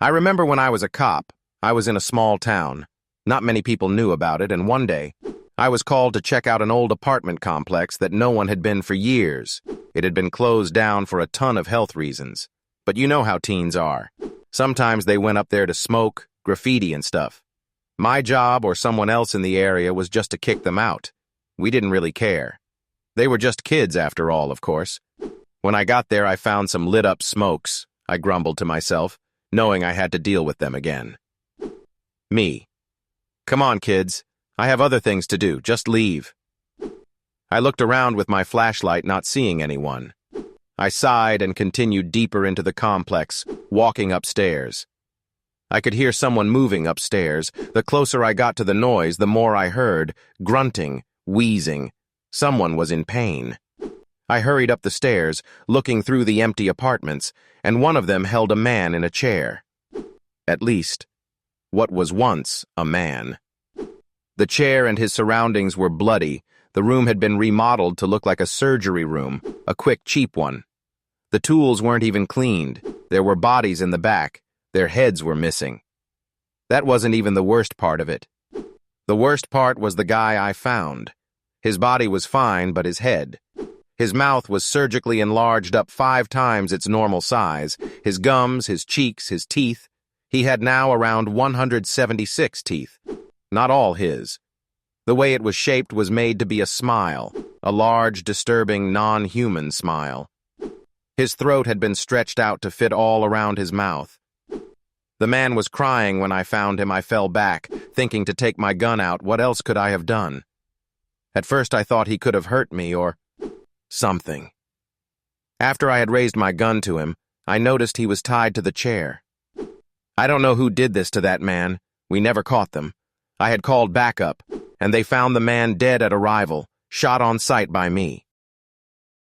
I remember when I was a cop, I was in a small town. Not many people knew about it, and one day, I was called to check out an old apartment complex that no one had been for years. It had been closed down for a ton of health reasons. But you know how teens are. Sometimes they went up there to smoke, graffiti and stuff. My job or someone else in the area was just to kick them out. We didn't really care. They were just kids after all, of course. When I got there, I found some lit-up smokes. I grumbled to myself, knowing I had to deal with them again. Me. Come on, kids. I have other things to do. Just leave. I looked around with my flashlight, not seeing anyone. I sighed and continued deeper into the complex, walking upstairs. I could hear someone moving upstairs. The closer I got to the noise, the more I heard, grunting, wheezing. Someone was in pain. I hurried up the stairs, looking through the empty apartments, and one of them held a man in a chair. At least, what was once a man. The chair and his surroundings were bloody. The room had been remodeled to look like a surgery room, a quick, cheap one. The tools weren't even cleaned. There were bodies in the back. Their heads were missing. That wasn't even the worst part of it. The worst part was the guy I found. His body was fine, but his head. His mouth was surgically enlarged up 5 times its normal size. His gums, his cheeks, his teeth. He had now around 176 teeth. Not all his. The way it was shaped was made to be a smile, a large, disturbing, non-human smile. His throat had been stretched out to fit all around his mouth. The man was crying when I found him. I fell back, thinking to take my gun out. What else could I have done? At first I thought he could have hurt me or something. After I had raised my gun to him, I noticed he was tied to the chair. I don't know who did this to that man. We never caught them. I had called backup, and they found the man dead at arrival, shot on sight by me.